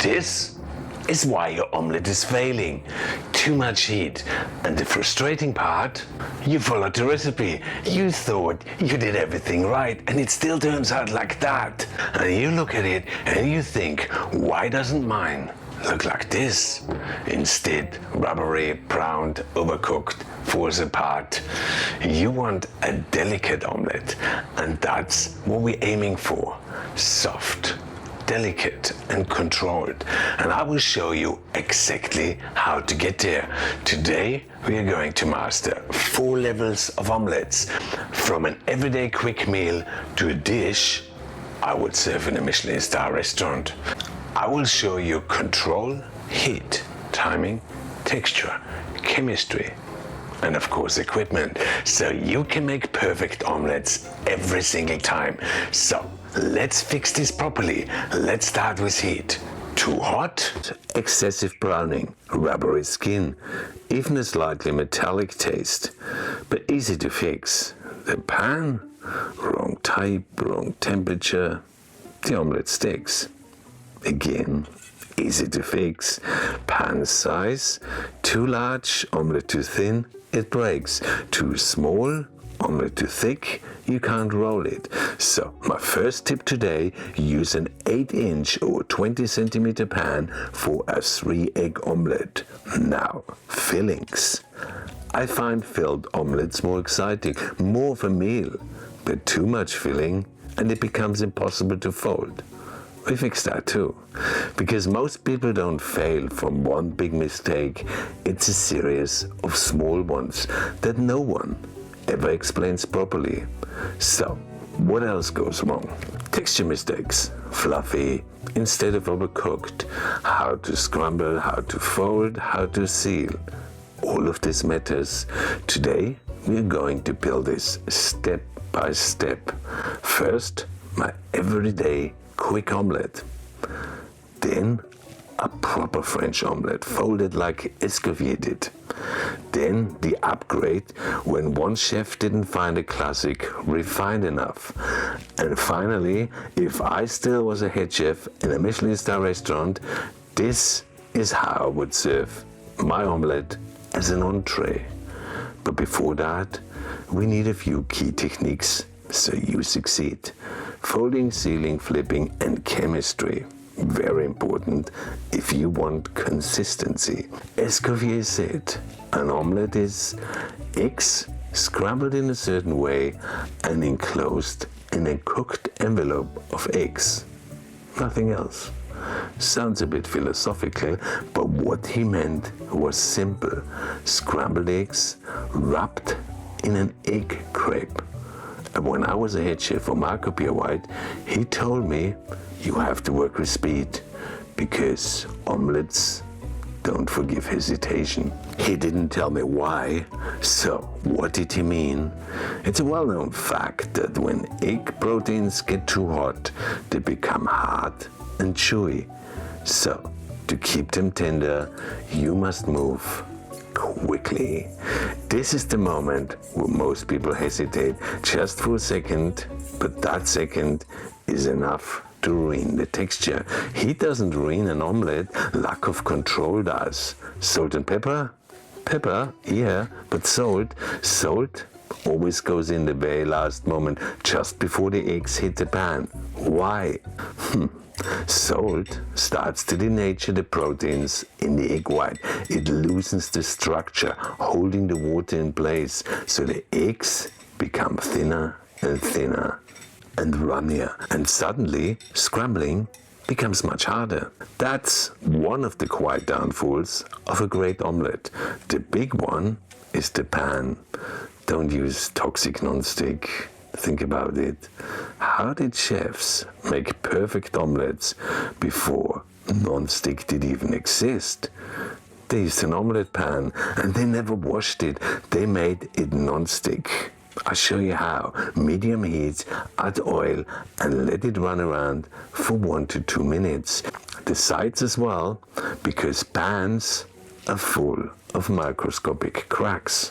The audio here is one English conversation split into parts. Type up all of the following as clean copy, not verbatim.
This is why your omelette is failing. Too much heat. And the frustrating part? You followed the recipe. You thought you did everything right and it still turns out like that. And you look at it and you think, why doesn't mine look like this? Instead, rubbery, browned, overcooked, falls apart. You want a delicate omelette, and that's what we're aiming for. Soft, delicate and controlled, and I will show you exactly how to get there. Today we are going to master 4 levels of omelettes, from an everyday quick meal to a dish I would serve in a Michelin-star restaurant. I will show you control, heat, timing, texture, chemistry, and of course equipment, so you can make perfect omelettes every single time. So let's fix this properly. Let's start with heat. Too hot? Excessive browning, rubbery skin, even a slightly metallic taste, but easy to fix. The pan? Wrong type, wrong temperature, the omelette sticks. Again, easy to fix. Pan size? Too large, omelette too thin, it breaks. Too small, omelette too thick, you can't roll it. So my first tip today, use an 8-inch or 20 centimeter pan for a 3-egg omelette. Now, fillings. I find filled omelettes more exciting, more of a meal, but too much filling and it becomes impossible to fold. We fix that too, because most people don't fail from one big mistake. It's a series of small ones that no one ever explains properly. So, what else goes wrong? Texture mistakes, fluffy instead of overcooked, how to scramble, how to fold, how to seal. All of this matters. Today, we're going to build this step by step. First, my everyday quick omelette. Then, a proper French omelette, folded like Escoffier did. Then the upgrade when one chef didn't find a classic refined enough. And finally, if I still was a head chef in a Michelin-star restaurant, this is how I would serve my omelette as an entree. But before that, we need a few key techniques so you succeed. Folding, sealing, flipping, and chemistry. Very important if you want consistency. Escoffier said, an omelette is eggs scrambled in a certain way and enclosed in a cooked envelope of eggs. Nothing else. Sounds a bit philosophical, but what he meant was simple. Scrambled eggs wrapped in an egg crepe. And when I was a head chef for Marco Pierre White, he told me you have to work with speed because omelettes don't forgive hesitation. He didn't tell me why, so what did he mean? It's a well-known fact that when egg proteins get too hot, they become hard and chewy. So, to keep them tender, you must move quickly. This is the moment where most people hesitate just for a second, but that second is enough to ruin the texture. Heat doesn't ruin an omelette, lack of control does. Salt and pepper? Pepper, yeah, but salt always goes in the very last moment, just before the eggs hit the pan. Why? Salt starts to denature the proteins in the egg white. It loosens the structure, holding the water in place, so the eggs become thinner and thinner and runnier. And suddenly, scrambling becomes much harder. That's one of the quiet downfalls of a great omelette. The big one is the pan. Don't use toxic non-stick. Think about it. How did chefs make perfect omelettes before non-stick did even exist? They used an omelette pan and they never washed it. They made it non-stick. I'll show you how. Medium heat, add oil and let it run around for 1 to 2 minutes. The sides as well, because pans are full of microscopic cracks.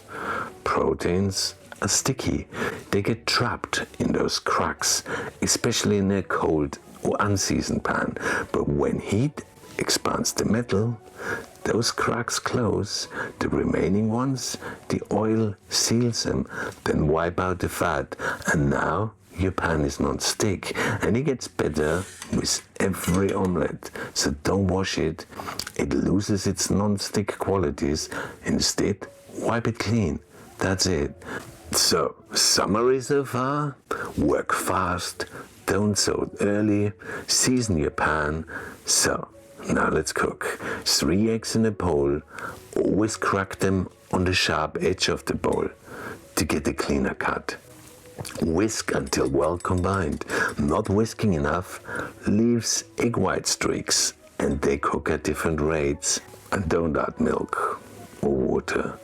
Proteins are sticky. They get trapped in those cracks, especially in a cold or unseasoned pan. But when heat expands the metal, those cracks close, the remaining ones, the oil seals them, then wipe out the fat, and now your pan is non-stick, and it gets better with every omelette. So don't wash it, it loses its non-stick qualities. Instead, wipe it clean. That's it. So, summary so far: work fast, don't salt early, season your pan. So, now let's cook. 3 eggs in a bowl, always crack them on the sharp edge of the bowl to get a cleaner cut. Whisk until well combined. Not whisking enough leaves egg white streaks, and they cook at different rates. And don't add milk or water.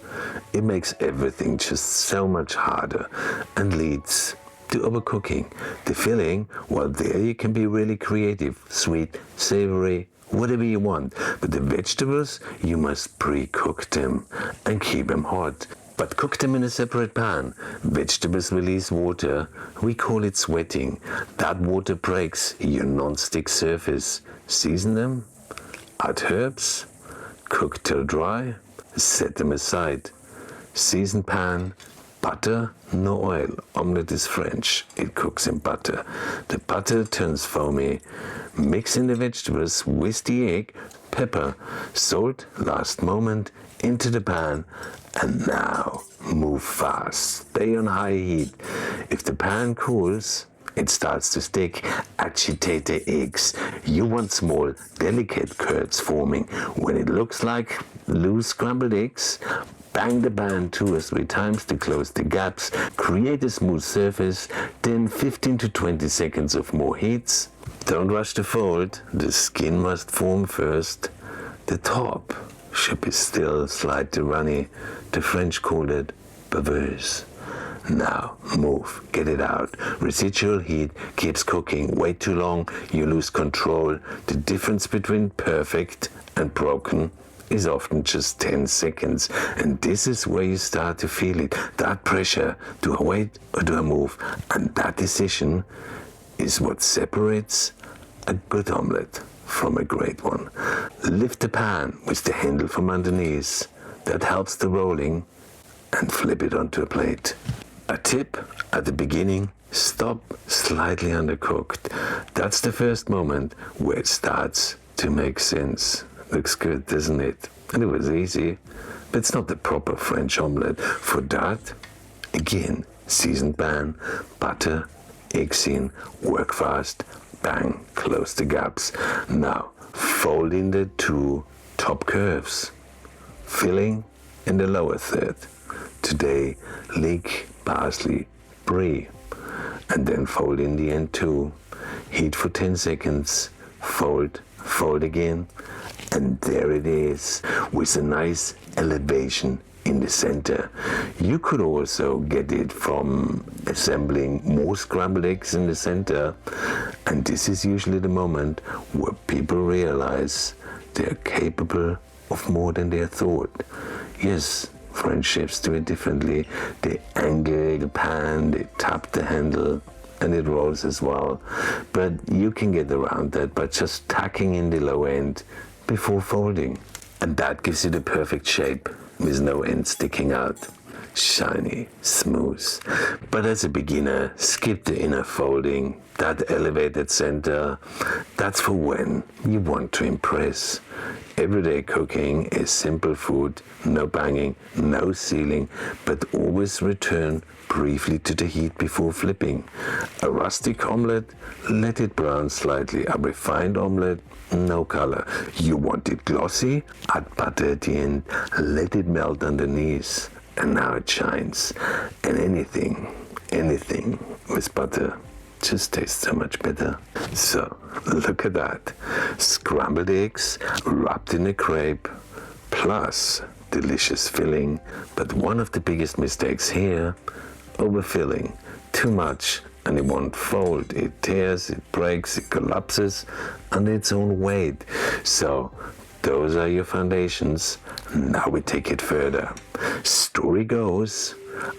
It makes everything just so much harder and leads to overcooking. The filling, well, there you can be really creative, sweet, savory, whatever you want. But the vegetables, you must pre-cook them and keep them hot. But cook them in a separate pan. Vegetables release water. We call it sweating. That water breaks your non-stick surface. Season them, add herbs, cook till dry, set them aside. Season pan, butter, no oil. Omelette is French. It cooks in butter. The butter turns foamy. Mix in the vegetables with the egg, pepper, salt, last moment, into the pan. And now, move fast. Stay on high heat. If the pan cools, it starts to stick. Agitate the eggs. You want small, delicate curds forming. When it looks like loose scrambled eggs, bang the pan 2 or 3 times to close the gaps. Create a smooth surface. Then 15 to 20 seconds of more heats. Don't rush to fold. The skin must form first. The top should be still slightly runny. The French called it perverse. Now, move, get it out. Residual heat keeps cooking. Wait too long, you lose control. The difference between perfect and broken is often just 10 seconds. And this is where you start to feel it. That pressure, do I wait or do I move? And that decision is what separates a good omelette from a great one. Lift the pan with the handle from underneath. That helps the rolling, and flip it onto a plate. A tip at the beginning: stop slightly undercooked. That's the first moment where it starts to make sense. Looks good, doesn't it? And it was easy, but it's not the proper French omelette. For that, again, seasoned pan, butter, eggs in, work fast, bang, close the gaps. Now, fold in the 2 top curves. Filling in the lower third. Today, leek, parsley, brie. And then fold in the end too. Heat for 10 seconds. Fold, fold again. And there it is, with a nice elevation in the center. You could also get it from assembling more scrambled eggs in the center. And this is usually the moment where people realize they're capable of more than they thought. Yes, French chefs do it differently. They angle the pan, they tap the handle, and it rolls as well. But you can get around that by just tacking in the low end before folding. And that gives you the perfect shape with no end sticking out. Shiny, smooth. But as a beginner, skip the inner folding. That elevated center, that's for when you want to impress. Everyday cooking is simple food, no banging, no sealing, but always return briefly to the heat before flipping. A rustic omelette, let it brown slightly. A refined omelette, no color. You want it glossy? Add butter at the end, let it melt underneath. And now it shines. And anything with butter just tastes so much better. So, look at that. Scrambled eggs wrapped in a crepe, plus delicious filling. But one of the biggest mistakes here, overfilling. Too much and it won't fold. It tears, it breaks, it collapses under its own weight. So, those are your foundations. Now we take it further. Story goes,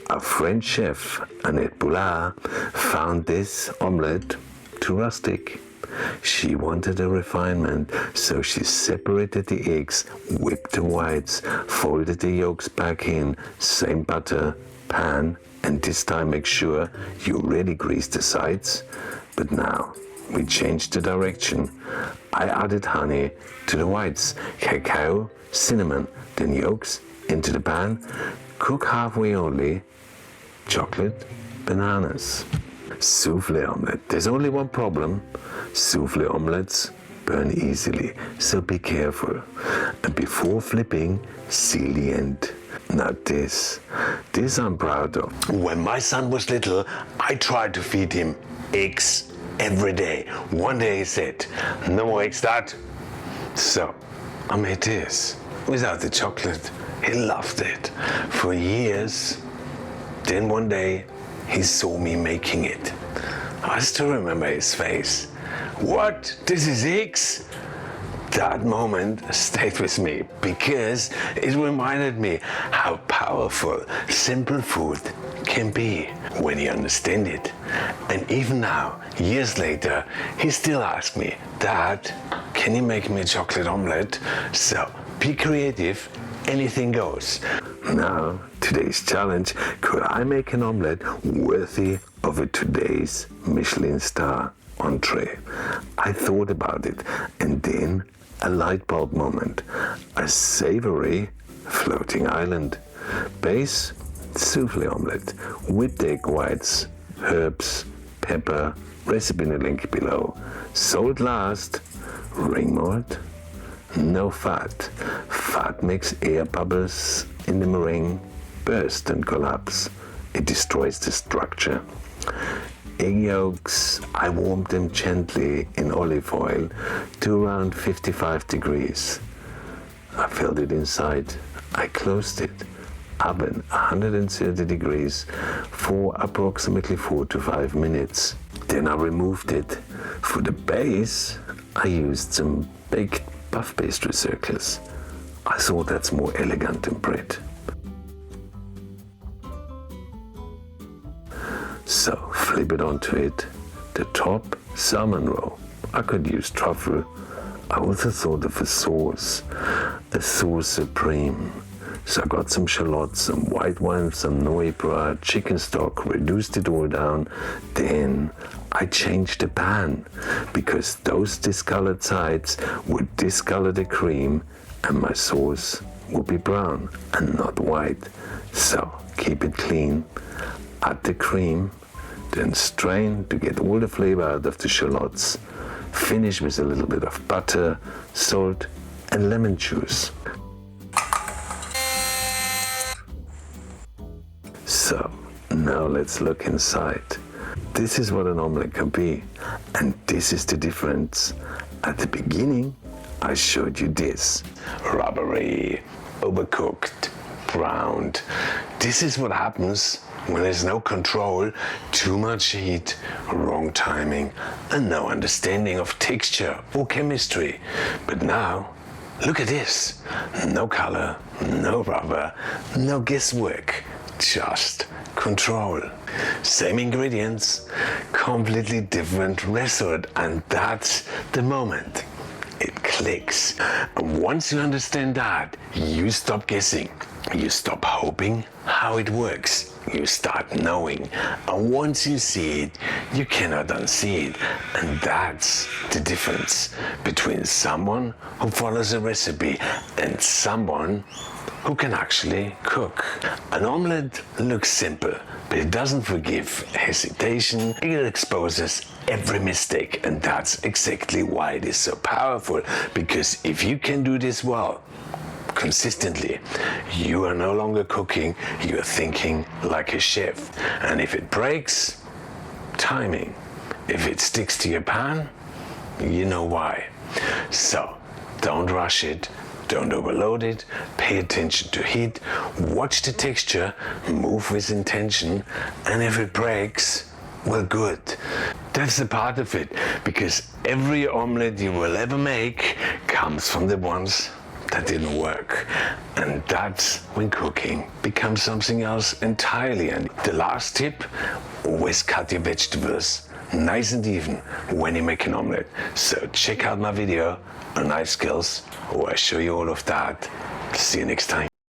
a French chef, Annette Boulard, found this omelette too rustic. She wanted a refinement, so she separated the eggs, whipped the whites, folded the yolks back in, same butter, pan, and this time make sure you really grease the sides. But now we changed the direction. I added honey to the whites, cacao, cinnamon, then yolks into the pan, cook halfway only, chocolate, bananas. Souffle omelette. There's only one problem. Souffle omelettes burn easily, so be careful. And before flipping, seal the end. Now this I'm proud of. When my son was little, I tried to feed him eggs every day. One day he said, "No more eggs, Dad." So I made this without the chocolate. He loved it for years. Then one day he saw me making it. I still remember his face. "What? This is eggs?" That moment stayed with me because it reminded me how powerful simple food can be when you understand it. And even now, years later, he still asks me, "Dad, can you make me a chocolate omelette?" So be creative, anything goes. Now, today's challenge: could I make an omelette worthy of a today's Michelin-star entree? I thought about it, and then a light bulb moment. A savory floating island. Base: souffle omelette, whipped egg whites, herbs, pepper, recipe in the link below. Salt last. Ring mold. No fat. Fat makes air bubbles in the meringue burst and collapse. It destroys the structure. Egg yolks, I warmed them gently in olive oil to around 55 degrees. I filled it inside. I closed it. Oven 130 degrees for approximately 4 to 5 minutes. Then I removed it. For the base, I used some baked puff pastry circles. I thought that's more elegant than bread. So flip it onto it. The top, salmon roe. I could use truffle. I also thought of a sauce supreme. So I got some shallots, some white wine, some noix, chicken stock, reduced it all down. Then I changed the pan because those discolored sides would discolor the cream and my sauce would be brown and not white. So keep it clean. Add the cream, then strain to get all the flavor out of the shallots. Finish with a little bit of butter, salt, and lemon juice. So now let's look inside. This is what an omelette can be, and this is the difference. At the beginning, I showed you this. Rubbery, overcooked, browned. This is what happens when there's no control, too much heat, wrong timing, and no understanding of texture or chemistry. But now, look at this. No color, no rubber, no guesswork, just control. Same ingredients, completely different result, and that's the moment it clicks. And once you understand that, you stop guessing. You stop hoping how it works. You start knowing. And once you see it, you cannot unsee it. And that's the difference between someone who follows a recipe and someone who can actually cook. An omelette looks simple, but it doesn't forgive hesitation. It exposes every mistake, and that's exactly why it is so powerful. Because if you can do this well, consistently, you are no longer cooking, you're thinking like a chef. And if it breaks, timing. If it sticks to your pan, you know why. So don't rush it. Don't overload it, pay attention to heat, watch the texture, move with intention, and if it breaks, well, good. That's the part of it, because every omelette you will ever make comes from the ones that didn't work. And that's when cooking becomes something else entirely. And the last tip, always cut your vegetables nice and even when you make an omelette. So check out my video on knife skills where I show you all of that. See you next time.